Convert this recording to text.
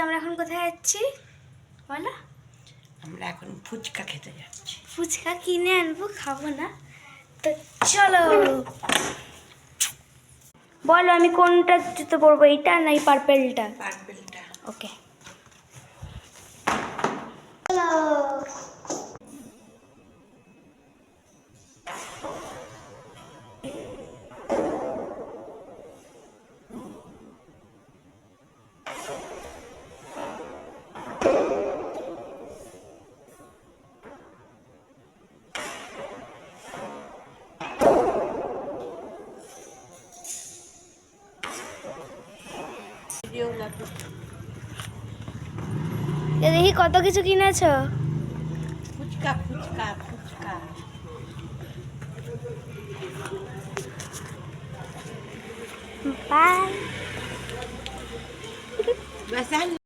আমরা এখন কোথায় যাচ্ছি বলো? আমরা এখন ফুচকা খেতে যাচ্ছি। ফুচকা কিনে আনবো, খাবো না তো চলো। বলো আমি কোনটা জুতো পরবো, এইটা না এই পার্পেলটা? পার্পেলটা। ওকে চলো। দেখি কত কিছু কিনেছো। ফুচকা ফুচকা ফুচকা। বাই। বাস